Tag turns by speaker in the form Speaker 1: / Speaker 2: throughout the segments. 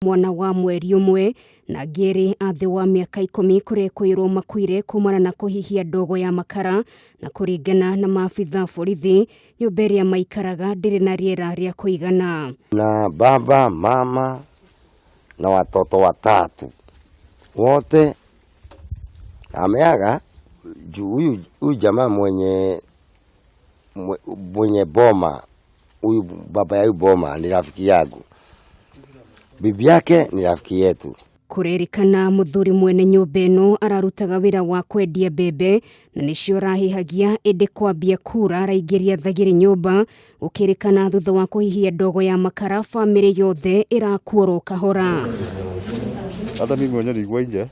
Speaker 1: Mwana wa mweri umwe na ngiri athi wa miaka 10 kurekwirwo makuire kumana na kuhihia ndogo ya makara, na kuringana na maafitha borithi nyumba iria maikaraga ndiri na riera ria kuigana.
Speaker 2: Na baba, mama na watoto watatu wote ameaga. Huyu jamaa mwenye boma, huyu baba ya huyu boma ni rafiki yangu, bibi yake ni rafiki yetu.
Speaker 1: Kurerikana muthuri mwene nyumba ino ararutaga wira wa kwendia bebe na nicio rahihagia indi kwambia kura araingiria thagiri nyumba, ukirikana thutha wa kuhihia ndogo ya makara family yothe irakuoro kahora.
Speaker 3: Hata mimi mwenyewe nilikuwa nje,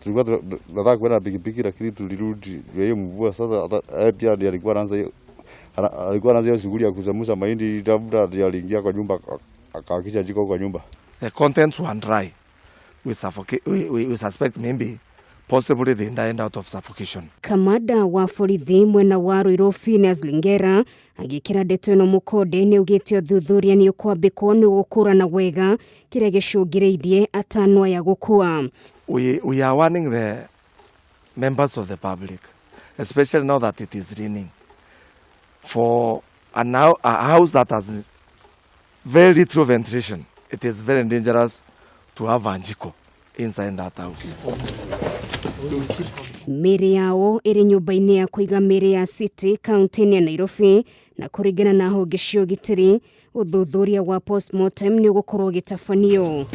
Speaker 3: tulikuwa nataka kwenda pikipiki lakini tulirudi hiyo mvua. Sasa pia alikuwa anaanza shughuli ya kuzamusha mahindi, labda aliingia kwa nyumba akahakisha jiko kwa nyumba.
Speaker 4: The contents were dry. We suspect maybe possibly they died out of suffocation.
Speaker 1: Kamanda wa borithi mwena wa Ruirobi Lingera agikira ndeto ino mukode ni ugite thuthuria ni ukwambikwo ni gukurana wega kiria gicungireirie atano ya gukua.
Speaker 4: We are warning the members of the public, especially now that it is raining, for a house that has very little ventilation. It is very dangerous to have anjiko inside that house.
Speaker 1: Miri yao iri nyumba-ini ya kuiga miri ya City kaunti ya Nairobi, na kuringana na honge cia ugitiri uthuthuria wa postmortem ni gukorwo gitafanio.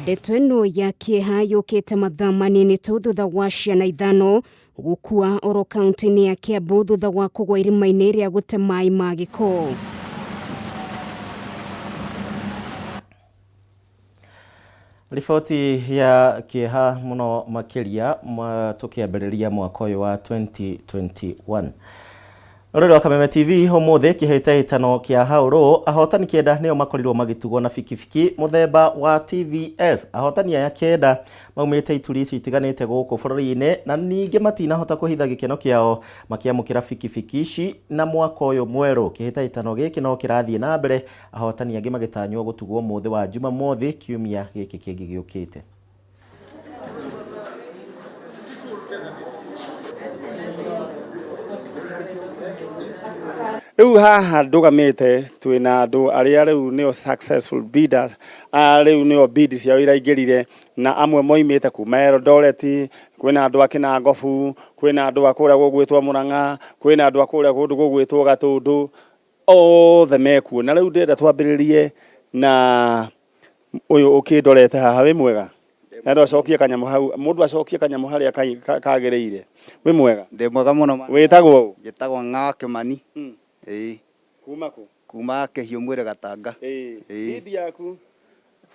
Speaker 1: Ndeto ino ya kieha yukite mathaa manini tu thutha wa ciana ithano gukua oro kaunti ya Kiambu thutha wa kugwa irima-ini ria gute mai ma giko.
Speaker 5: Riboti ya kieha muno makiria tukiambiriria mwaka uyu wa 2021. Rũrĩrĩ rwa Kameme TV ũmũthĩ kĩhĩtahĩtano kĩa haũrũ, ahotani kenda nĩo makorirwo magĩtugwo na bikibiki mũthemba wa TVS. Ahotani aya kenda maumĩte ituri itiganĩte gũkũ bũrũri-inĩ na ningĩ matinahota kũhitha gĩkeno kĩao makĩamũkĩra bikibiki ici na mwaka ũyũ mwerũ. Kĩhĩtahĩtano gĩkĩ no kĩrathiĩ na mbere, ahotani angĩ magĩtanywo gũtugwo mũthĩ wa Jumamothi kiumia gĩkĩ kĩngĩ gĩũkĩte.
Speaker 6: Riu haha ndugamite twina andu aria riu nio successful bidders, riu nio bid ciao iraingirire, na amwe moimite kuma Eldoret, kwina andu akina Ngobu, kwina andu akuria gugwitwo Murang'a, kwina andu akuria gundu gugwitwo Gatundu, othe mekuo. Na riu ndenda twambiririe na uyu ukindorete haha, wi mwega? Endo acokie kanyamu hau, mundu acokie kanyamu haria kagiriire. Wi mwega?
Speaker 7: Ndi mwega muno.
Speaker 6: Witagwo?
Speaker 7: Gitagwo Ng'awa Kimani.
Speaker 6: Kuma ku?
Speaker 7: Kuma Kihio Mwire Gatanga.
Speaker 6: Bid yaku?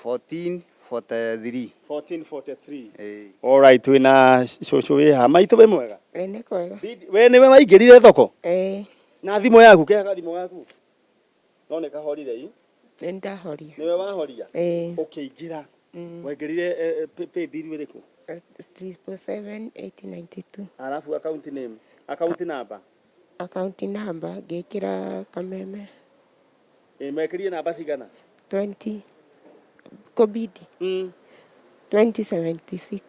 Speaker 7: 1443.
Speaker 6: 1443. Alright, wina coco wi ha. Maitu wi mwega?
Speaker 8: Ni kwega.
Speaker 6: We niwe waingirire thoko? Na thimo yaku, kega thimo yaku? None kahorire ii?
Speaker 8: Ndahoria.
Speaker 6: Niwe wahoria? Ukiingira. Waingirire pay bill iriku?
Speaker 8: 347,892.
Speaker 6: Alafu account name, account number?
Speaker 8: Account number gekira Kameme.
Speaker 6: Mekirie namba cigana?
Speaker 8: 20 kobidi. 2076.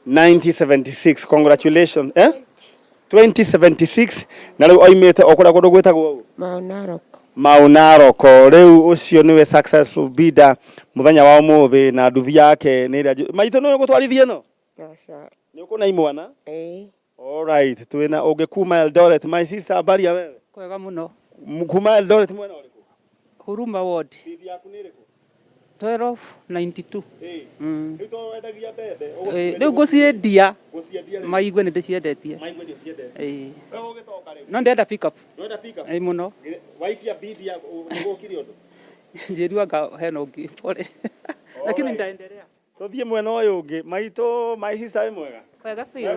Speaker 6: 1976. Congratulations. 2076. Na riu oimite okura kundu gwitagwo Maunaroko. Riu ucio niwe successful bidder muthenya wa umuthi, na nduthi yake ni ria maitu no gutwarithie no.
Speaker 8: Acha.
Speaker 6: Ni ukuna imwana? Alright, twina ungikuma Eldoret. My sister, habari ya wewe?
Speaker 9: Kwega muno.
Speaker 6: Kuma Eldoret mwena uriku?
Speaker 9: Huruma ward.
Speaker 6: Bidi yaku ni iriku?
Speaker 9: 1292.
Speaker 6: Ito wendagia bebe.
Speaker 9: Riu nguciendia. Maigwe ni ndiciendetie.
Speaker 6: Maigwe ni uciendete.
Speaker 9: Wewe ugitoka riu? No ndenda pick up.
Speaker 6: No ndenda pick up.
Speaker 9: Muno.
Speaker 6: Waikia bidi ya ngukiri undu.
Speaker 9: Njiriwaga heno ngi pole. Lakini ndaendelea.
Speaker 6: Tuthie mwena uyu ungi. Maitu, my sister, wi mwega?
Speaker 10: Kwega fiu.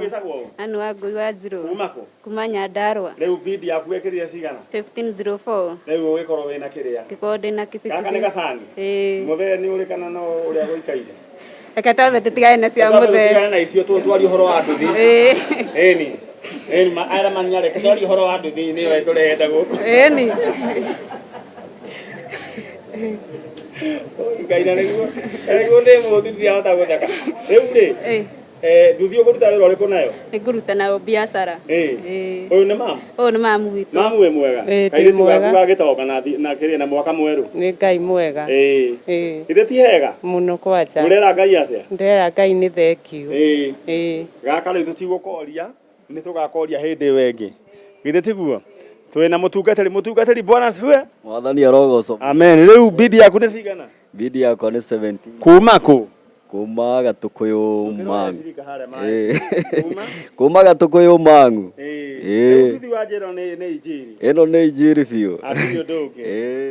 Speaker 10: Anu Wangui wa Njiru.
Speaker 6: Kuma ku?
Speaker 10: Kuma Nyandarua.
Speaker 6: Riu bidi yaku wekirire cigana?
Speaker 10: 1504.
Speaker 6: Riu ugikorwo wina kiria?
Speaker 10: Gikorwo ndina kibikibiki.
Speaker 6: Gaka ni gacani? Muthee ni urikana no uria guikaire?
Speaker 10: Eka twambe tutigane na cia muthee.
Speaker 6: Tutigane na icio twari uhoro wa nduthi. Eni. Ma ara manyare twari uhoro wa nduthi ni we turenda guku.
Speaker 10: Eni.
Speaker 6: Kaina niguo ndi muthi ndiahota guthaka riu ri nduthi ukuruta wira uriku nayo
Speaker 10: Niguruta nayo biashara.
Speaker 6: Uyu ni mamu?
Speaker 10: Uyu ni mamu witu.
Speaker 6: Mamu we mwega? Kaire tugaku gagitoka na kiri na mwaka mweru.
Speaker 8: Ni Ngai mwega.
Speaker 6: Ithe ti hega
Speaker 8: Muno kwacha.
Speaker 6: Urera Ngai atia?
Speaker 8: Ndera Ngai ni thekio.
Speaker 6: Gaka riu tutigukoria ni tugakoria hindi wengi. Githe tiguo? Twina mutungatiri bwana siwe?
Speaker 11: Mwathani arogoco.
Speaker 6: Amen. Riu bidi yaku ni cigana?
Speaker 11: Bidi yakwa ni 17.
Speaker 6: Kuma ku?
Speaker 11: Kuma Gatukuyu Mangu. Kuma Gatukuyu Mangu.
Speaker 6: Uthi wajero ni injiri.
Speaker 11: Eno ni injiri biu.
Speaker 6: Atio nduke.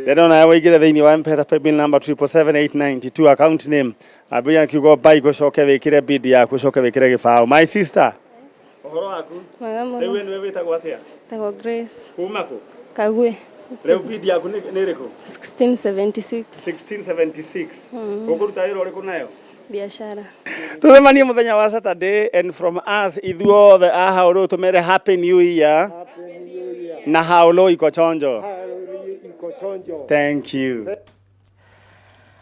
Speaker 6: Rero na waigire thiini wa M-Pesa paybill number 77892 account name. Abia kiugo buy gucoke wikire bidi yaku ucoke wikire gibao. My sister. Mohoro waku?
Speaker 10: Mwega muno.
Speaker 6: Riu ni witagwo atia?
Speaker 10: Tagwo Grace.
Speaker 6: Kuma ku?
Speaker 10: Kagwe.
Speaker 6: Riu bidi yaku ni riku?
Speaker 10: 1676.
Speaker 6: 1676. Ukuruta wira uriku nayo?
Speaker 10: Biashara.
Speaker 6: Tuthemanie muthenya wa Saturday, and from us ithuothe a Haulu tumere happy new year. Na Haulu iko chonjo. Thank you.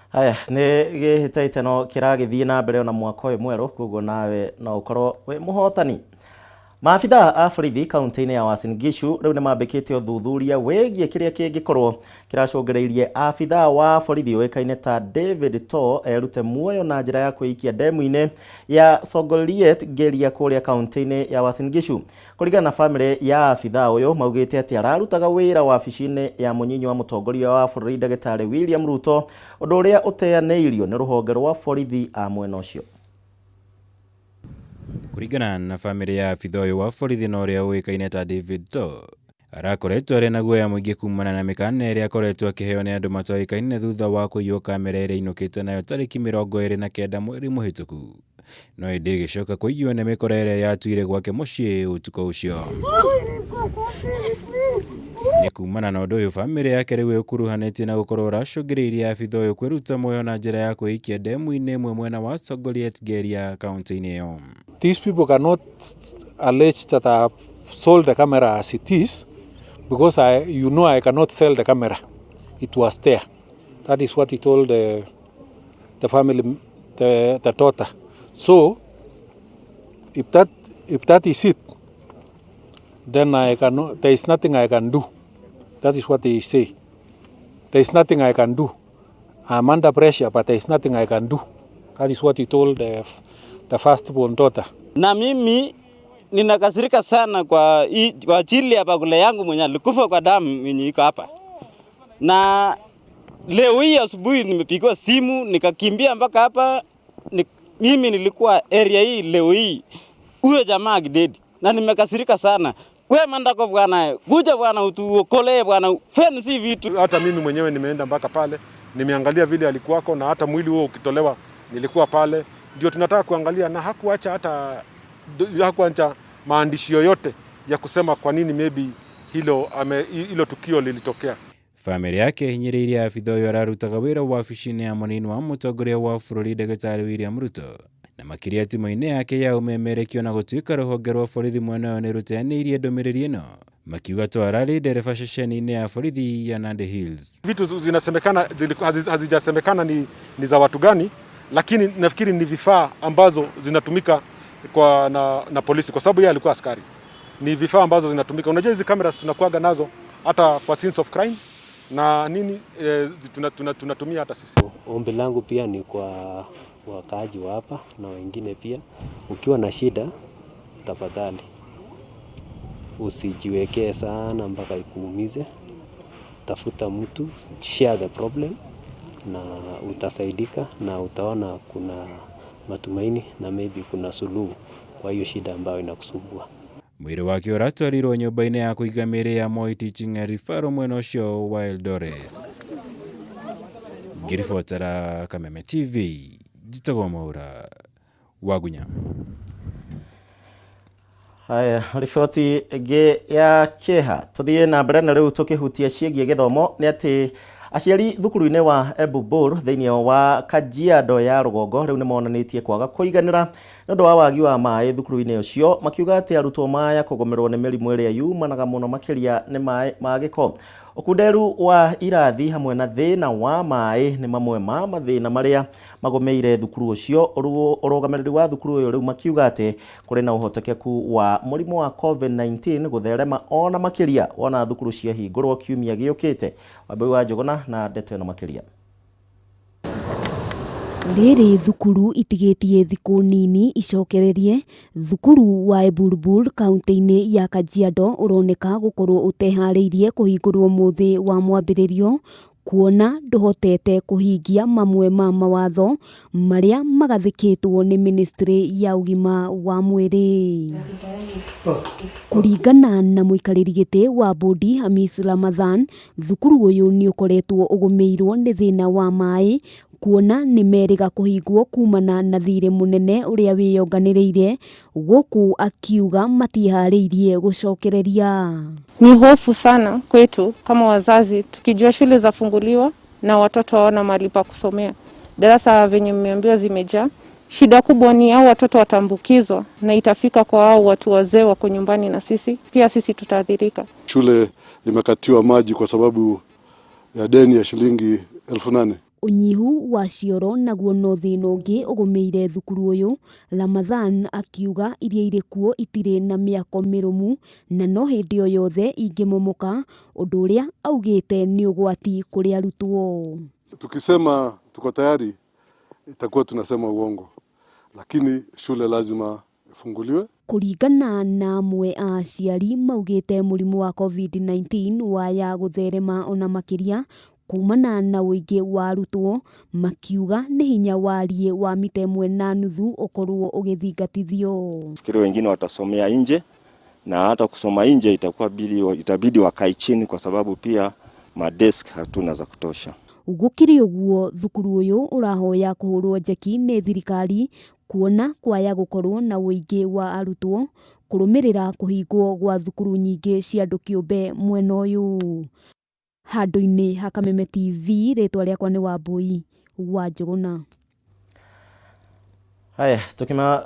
Speaker 5: Haya ni gihitaitano kiragithie na mbere na mwaka uyu mweru koguo nawe no ukorwo we muhotani. Maabitha a borithi kaunti-inĩ ya Uasin Gishu rĩu nĩ mambĩkĩte ũthuthuria wĩgiĩ kĩrĩa kĩngĩkorwo kĩracũngĩrĩirie abitha wa borithi ũĩkaine ta David To erute muoyo na njĩra ya kwĩikia ndemu-inĩ ya Sogoliet Ngeria kũrĩa kaunti-inĩ ya Uasin Gishu. Kũringana na bamĩrĩ ya abitha ũyũ maugĩte atĩ ararutaga wĩra wabici-inĩ ya mũnyinyi wa mũtongoria wa bũrũri Ndagĩtarĩ William Ruto, ũndũ ũrĩa ũteanĩirio nĩ rũhonge rwa borithi a mwena ũcio.
Speaker 12: Kuringana na family ya abitha uyu wa borithi na uria uikaine ta David To, arakoretwo ari na guoya muingi kumana na mikana iria akoretwo akiheo ni andu matoikaine thutha wa kuiywo kamera iria inukite nayo tariki 29 mweri muhituku. No indi gicoka kuiywo ni mikora iria yatuire gwake mucii utuko ucio. Ni kumana na undu uyu family yake riu ikuruhanĩtie na gukorwo racũngĩrĩirie abitha uyu kwiruta muoyo na njĩra ya kwĩikia ndemu-inĩ ĩmwe mwena wa Sogoliet Ngeria kaunti-inĩ ĩyo.
Speaker 13: These people cannot allege that I have sold the camera as it is, because I cannot sell the camera. It was there. That is what he told the family, the daughter. So, if that is it, then there is nothing I can do. That is what they say. There is nothing I can do. I'm under pressure, but there is nothing I can do. That is what he told the firstborn daughter.
Speaker 14: Na mimi ninakasirika sana kwa ajili ya bagula yangu mwenye alikufa kwa damu yenye iko hapa. Na leo hii asubuhi nimepigiwa simu nikakimbia mpaka hapa. Mimi nilikuwa area hii leo hii. Huyo jamaa kidedi. Na nimekasirika sana. Wewe mandako bwana, kuja bwana utuokolee bwana. Feni si vitu.
Speaker 15: Hata mimi mwenyewe nimeenda mpaka pale. Nimeangalia vile alikuwako na hata mwili huo ukitolewa nilikuwa pale. Ndio tunataka kuangalia na hakuacha maandishi yoyote ya kusema kwa nini maybe hilo tukio lilitokea.
Speaker 12: Family yake hinyĩrĩirie abitha ũyũ ararutaga wĩra wabici-inĩ ya mũnini wa mũtongoria wa bũrũri Ndagĩtarĩ William Ruto, na makĩria timu-inĩ yake ya umemerekio na gũtuĩka rũhonge rwa borithi mwena ũyũ nĩ rũteanĩirie ndũmĩrĩri ĩno, makiuga to ararĩ ndereba ceceni-inĩ ya borithi ya Nandi Hills.
Speaker 15: Vitu zinasemekana hazijasemekana ni za watu gani, lakini nafikiri ni vifaa ambazo zinatumika na polisi, kwa sababu yeye alikuwa askari. Ni vifaa ambazo zinatumika. Unajua hizi cameras tunakuaga nazo hata kwa scenes of crime na nini tunatumia hata sisi.
Speaker 16: Ombi langu pia ni kwa wakaaji wa hapa na wengine pia, ukiwa na shida tafadhali usijiwekee sana mpaka ikuumize. Tafuta mtu, share the problem na utasaidika na utaona kuna matumaini na maybe kuna suluhu kwa hiyo shida ambayo inakusumbua.
Speaker 12: Mwĩrĩ wake ũratwarirwo nyũmba-inĩ ya kũiga mĩĩrĩ ya Moi Teaching and Referral mwena ũcio wa Eldoret. Ngĩribotera Kameme TV, njĩtagwo Mohoro Wagunya.
Speaker 5: Haya, riboti ĩngĩ ya kĩeha tũthiĩ na mbere na rĩu tũkĩhutia ciĩgiĩ gĩthomo nĩ atĩ aciari thukuru-inĩ wa Ebubur thĩinĩ wa Kajiado ya rũgongo rĩu nĩ monanĩtie kwaga kũiganĩra nĩ ũndũ wa wagi wa maĩ thukuru-inĩ ũcio, makiuga atĩ arutwo maya kũgũmĩrwo nĩ mĩrimũ ĩrĩa yumanaga mũno makĩria nĩ maĩ ma gĩko. Ukuderu wa irathi hamwe na thina wa mai ni mamwe ma mathina maria magomeire thukuru ucio. Urugamiriri wa thukuru uyu riu makiuga ati kuri na uhotekeku wa murimu wa COVID-19 gutherema ona makiria wona thukuru cia hingurwo kiumia giukite. Wambai wa Njuguna na ndeto ino makiria.
Speaker 1: Riri thukuru itigetie thiku nini icokererie. Thukuru wa Ebulbul kaunti-ini ya Kajiado uroneka gukorwo utehariirie kuhingurwo muthi wa mwambiririo, kuona nduhotete kuhingia mamwe ma mawatho maria magathikitwo ni ministry ya ugima wa mwiri. Kuringana na muikariri giti wa bodi Hamis Ramadhan, thukuru uyu ni ukoretwo ugumeirwo ni thina wa mai, kuona ni meriga kuhingwo kumana na thire munene uria wiyonganiriire, guku akiuga matihariirie gucokereria.
Speaker 17: Ni hofu sana kwetu kama wazazi tukijua shule zafunguliwa na watoto hawana mahali pa kusomea. Darasa venye mmeambiwa zimejaa. Shida kubwa ni hao watoto watambukizwa na itafika kwa hao watu wazee wako nyumbani na pia sisi tutaathirika.
Speaker 18: Shule imekatiwa maji kwa sababu ya deni ya shilingi 8,000.
Speaker 1: Unyihu wa cioro naguo no thina ungi ugumeire thukuru uyu. Ramadhan akiuga iria iri kuo itire na miako mirumu na no hindi o yothe ingimomoka, undu uria augite ni ugwati kuri arutwo.
Speaker 18: Tukisema tuko tayari itakuwa tunasema uongo, lakini shule lazima ifunguliwe.
Speaker 1: Kuringana na amwe a aciari maugite murimu wa COVID-19 waya gutherema ona makiria kumana na uingi wa arutwo, makiuga ni hinya warie wa mita 1.5 ukorwo ugithingatithio.
Speaker 19: Fikiri wengine watasomea nje, na hata kusoma nje itabidi wakae chini kwa sababu pia madesk hatuna za kutosha.
Speaker 1: Gukiri uguo, thukuru uyu urahoya kuhurwo njeki ni thirikari, kuona kwaya gukorwo na uingi wa arutwo kurumirira kuhingwo gwa thukuru nyingi cia andu kiumbe mwena uyu. Handu-ini ha Kameme TV, ritwa riakwa ni Wambui wa Njuguna.
Speaker 5: Haya, tukima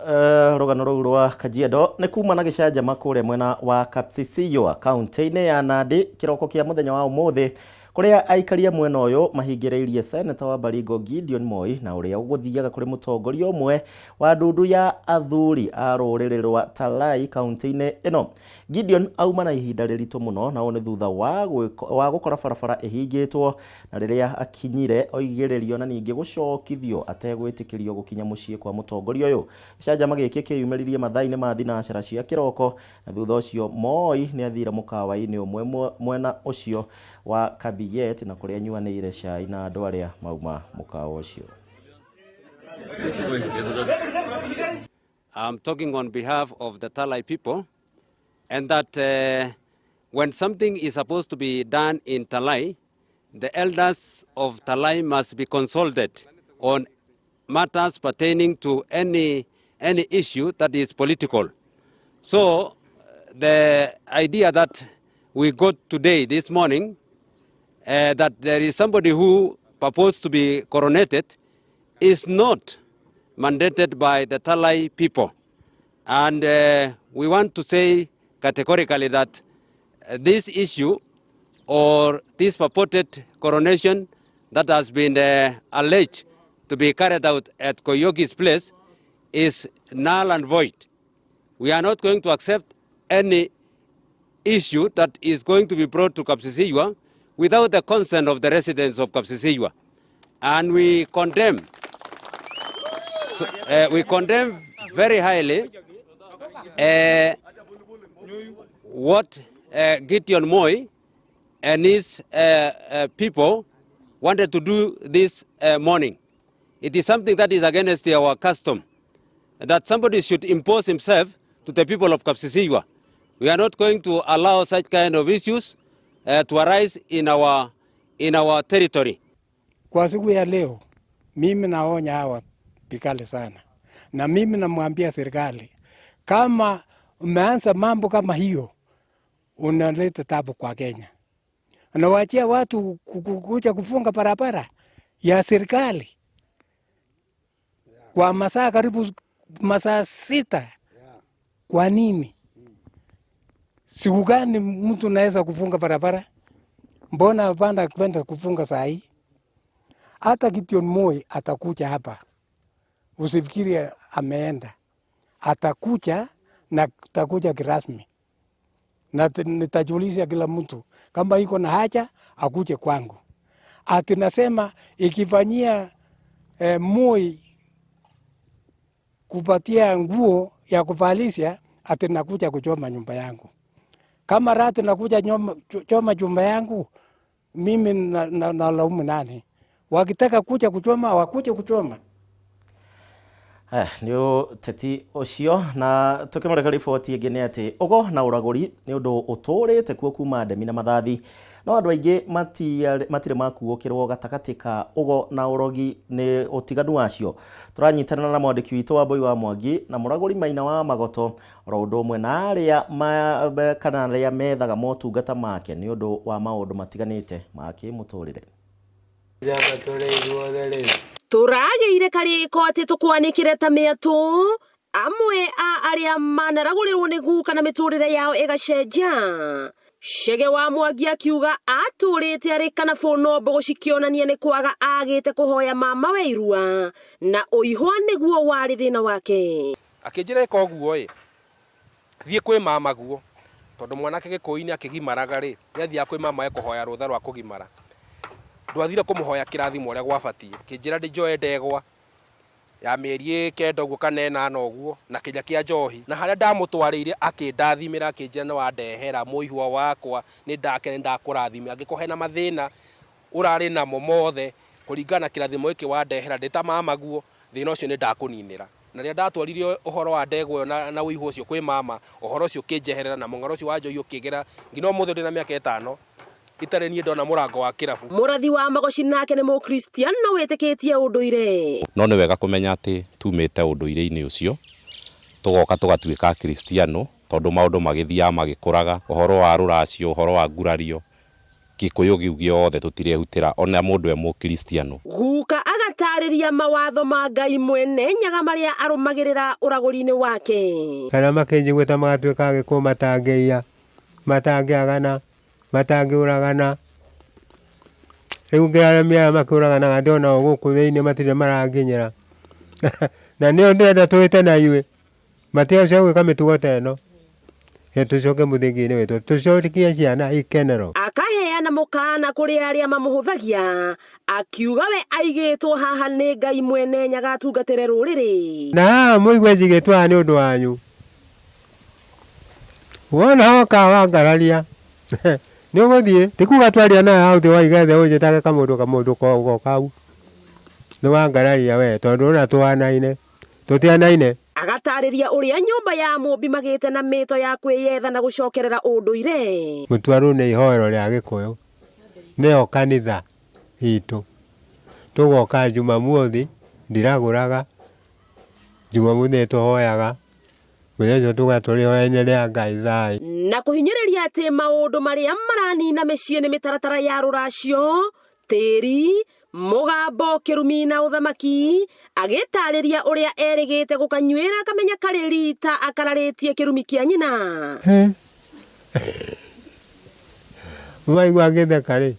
Speaker 5: rugano ruu rwa Kajiado ni kuma na gicanjama kuria mwena wa Kapsisiyo kaunti-ini ya Nandi kiroko kia muthenya wa umuthi, kuria aikaria mwena uyu mahingireirie Senator wa Baringo Gideon Moi na uria uguthiaga kuri mutongoria umwe wa ndundu ya athuri a ruriri rwa Talai kaunti-ini ino. Gideon auma na ihinda riritu muno na one thutha wa gukora barabara ihingitwo, na riria akinyire oigiririo na ningi gucokithio ategwitikirio gukinya mucii kwa mutongoria uyu. Gicanjama giki kiyumiririe mathaa-ini ma thinacara cia kiroko, na thutha ucio Moi ni athire mukawa-ini umwe mwena ucio wa Kabiyet na kuria nyuanire cai na andu aria mauma mukawa ucio.
Speaker 20: I'm talking on behalf of the Talai people, and that when something is supposed to be done in Talai, the elders of Talai must be consulted on matters pertaining to any issue that is political. So the idea that we got today, this morning, that there is somebody who proposed to be coronated is not mandated by the Talai people. And we want to say categorically that this issue or this purported coronation that has been alleged to be carried out at Koyogi's place is null and void. We are not going to accept any issue that is going to be brought to Kapsisiwa without the consent of the residents of Kapsisiwa. And we condemn very highly what Gideon Moi and his people wanted to do this morning. It is something that is against our custom, that somebody should impose himself to the people of Kapsisiwa. We are not going to allow such kind of issues to arise in our territory.
Speaker 21: Kwa siku ya leo, mimi naonya hawa vikali sana. Na mimi namwambia serikali, kama umeanza mambo kama hiyo, unaleta tabu kwa Kenya. Unawachia watu kuja kufunga barabara ya serikali kwa masaa karibu masaa 6. Kwa nini? Siku gani mtu anaweza kufunga barabara? Mbona banda kwenda kufunga saa hii? Hata Gideon Moi atakuja hapa, usifikiri ameenda, atakuja na takuja kirasmi, na nitajulisha kila mtu kama iko na haja akuje kwangu. Ati nasema ikifanyia Moi kupatia nguo ya kuvalisha, ati nakuja kuchoma nyumba yangu. Kama rati nakuja choma nyumba yangu, mimi nalaumu nani? Wakitaka kuja kuchoma, wakuje kuchoma.
Speaker 5: Nio teti ocio na tukimureka riboti ingine ati ugo na uraguri ni undu uturite kuo kuma ndemi na mathathi no andu aingi matire makuukirwo gatagati ka ugo na urogi ni utiganu wacio. Turanyitana na mwandiki witu wa Boi wa Mwangi na muraguri Maina wa Magoto ro undu umwe na aria kana aria methaga motungata make ni undu wa maundu matiganite ma kimuturire.
Speaker 2: Turageire kariko ati tukwanikire ta miatu amwe a aria manaragurirwo ni guka na miturire yao igacenjia. Shege wa Mwangi akiuga aturite ari kana fono bogo cikionania ni kwaga agite kuhoya mama weirua na uihwa niguo wari thina wake.
Speaker 22: Akijira koguo thie kwi mama guo tondu mwanake gikuini akigimaraga ri yathia kwi mama kuhoya rutha rwa kugimara. Ndwathire kumuhoya kirathimo uria gwabatie kinjira ndi joe ndegwa ya mieri 9 uguo kana 8 uguo na kinya kia njohi na haria ndamutwarire akindathimira kinjira no wandehera muihwa wakwa ni ndakene ndakurathimia angikohe na mathina urari na momothe kuringana kirathimo iki wandehera ndita mama guo thina ucio ni ndakuninira na ria ndatwarire uhoro wa ndegwa na uihwa ucio kwi mama uhoro ucio kinjeherera na mungaro ucio wa njohi ukigera ngino muthe ndina miaka 5 itare nie ndona murango wa kirabu.
Speaker 2: Murathi wa Magoci nake ni Mukristiano wetikitie unduire.
Speaker 23: No ni wega kumenya ati tumite unduire-ini ucio tugoka tugatuika Kristiano tondu maundu magithia magikuraga uhoro wa ruracio uhoro wa ngurario Gikuyu giu giothe tutirehutira ona mundu e Mukristiano.
Speaker 2: Guka agatariria mawatho ma Ngai mwene nyaga maria arumagirira uraguri-ini wake.
Speaker 24: Kana makenjigweta magatuika agikuo matangeia matangeagana matangiuragana riu ngiramia makiuragana ndona guku thiini matire maranginyira na nio ndenda twite na yue mateo cio gwika mitugo teno tucoke muthingini witu tucokie ciana ikenero.
Speaker 2: Akaheana mukana kuri aria mamuhuthagia akiuga we aigitwo haha ni Ngai mwene nyaga atungatire ruriri
Speaker 24: na muigwe njigitwo ni undu wanyu wona hoka wangararia ni uguthie tikuga twaria na hau thi waigethe unjitaga kamundu ko kau ni wangararia we tondu na twanaine tutianaine.
Speaker 2: Agatariria uria nyumba ya mumbi magite na mito ya kwiyetha na gucokerera unduire.
Speaker 24: Mutwaru ni ihoero ria Gikuyu nio kanitha itu tugoka Jumamothi ndiraguraga Jumamothi tuhoyaga Mwenyezi tugaturihoyaine ria Ngai thai
Speaker 2: na kuhinyiriria ati maundu maria maranina micii ni mitaratara ya ruracio tiri mugambo kirumi na uthamaki agitariria uria erigite gukanywira akamenya kari rita akararitie kirumi kia nyina.
Speaker 24: Maigwa ngitheka ri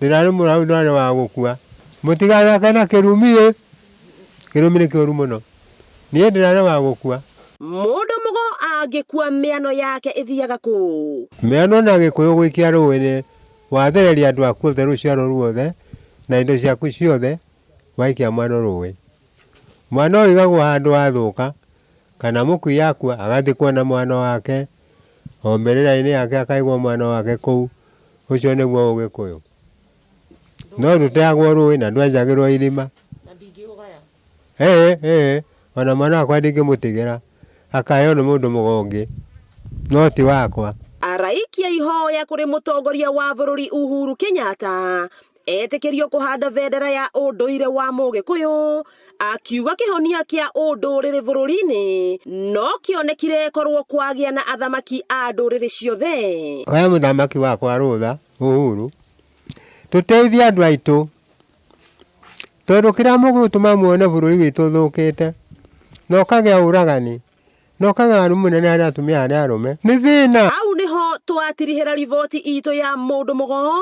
Speaker 24: ndirari murau ndwari wa gukua mutigathake na kirumi kirumi ni kiuru muno nie ndirari wa gukua.
Speaker 2: Mundu mugo agikua miano yake ithiaga ku
Speaker 24: miano na Gikuyu gwikia ruini wathereria andu aku othe ruciaro ruothe na indo ciaku ciothe waikia mwana ruwi mwana oigagwo handu athuka kana mukui akua agathikwo na mwana wake o mberera-ini yake akaigwo mwana wake kuu ucio niguo Ugikuyu no ruteagwo ruwi na ndwenjagirwo irima ona mwana wakwa ndingimutigira akayo ni mundu mugongi no ti wakwa.
Speaker 2: Araikia ihoya kuri mutongoria wa bururi Uhuru Kenyatta etikirio kuhanda bendera ya unduire wa Mugikuyu akiuga kihonia kia undurire bururi-ini no kionekire korwo kwagia na athamaki a ndurire ciothe.
Speaker 24: Oya muthamaki wakwa rutha Uhuru tuteithia andu aitu tondu kira mugutuma muone bururi witu thukite no kagia uragani no kagia arume munene aria atumia aria arume ni thina.
Speaker 2: Au niho twatirihira riboti itu ya mundu mugo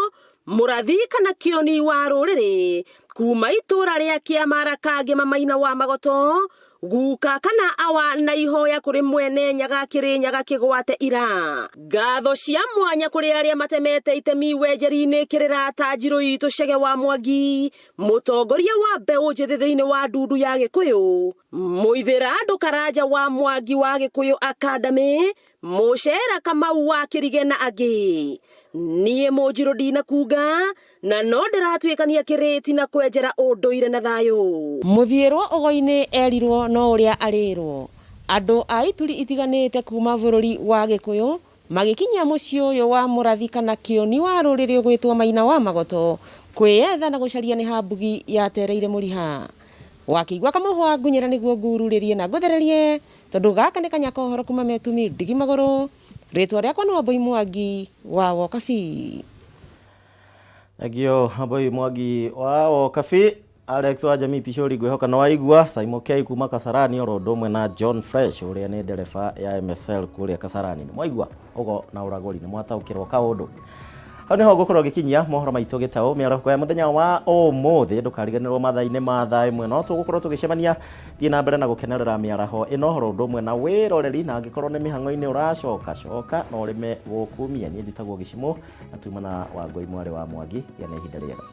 Speaker 2: mũrathi kana kĩoni wa rũrĩrĩ kuma itũra rĩa Kĩamara Kangema Maina wa Magoto guka kana awa na ihoya kũrĩ mwene Nyaga Kĩrĩnyaga kĩgwate ira ngatho cia mwanya kũrĩ arĩa matemete itemi wenjeri-inĩ kĩrĩra Njirũ itũ Chege wa Mwangi mũtongoria wa mbeũ njĩthĩ thĩinĩ wa ndundu ya Gĩkũyũ mũithĩra andũ Karanja wa Mwangi wa Gĩkũyũ Academy Mũcera Kamau wa Kĩrige na angĩ niĩ Mũnjirũ ndina kuga na no ndĩratuĩkania kĩrĩti na kwenjera ũndũire na thayũ mũthiĩrwo ũgo-inĩ erirwo no ũrĩa arĩrwo andũ a ituri itiganĩte kuma bũrũri wa Gĩkũyũ magĩkinyia mũciĩ ũyũ wa mũrathi kana kĩoni wa rũrĩrĩ ũgwĩtwo Maina wa Magoto kwĩyetha na gũcaria nĩ hambugi yatereire mũriha wakĩigua kamũhwa ngunyĩra nĩguo ngururĩrie na ngũthererie tondũ gaka nĩ kanyakohoro kuma metumi ndigi magũrũ rĩtwa rĩakwa nĩ Wambui Mwangi wa Wokabi
Speaker 5: agio Wambui Mwangi wa Wokabi Alex wa Jamii Pishori ngwĩhoka no waigua Simon K kuma Kasarani oro ũndũ ũmwe na John Fresh ũrĩa nĩ ndereba ya MSL kũrĩa Kasarani nĩ mwaigua ũgo na ũragũri nĩ mwataũkĩrwo kaũndũ hau nĩho ngũkorwo gĩkinyia mohoro maitũ gĩtaũ mĩarahũko ya mũthenya wa ũmũthĩ ndũkariganĩrwo mathaa-inĩ ma thaa ĩmwe no tũgũkorwo tũgĩcemania thiĩ na mbere na gũkenerera mĩaraho ĩno horo ũndũ ũmwe na wĩroreri na angĩkorwo nĩ mĩhang'o-inĩ ũracoka no ũrĩme gũkumia niĩ njĩtagwo Gichimu na tuma na Wangũi mwarĩ wa Mwangi gĩa na ihinda rĩega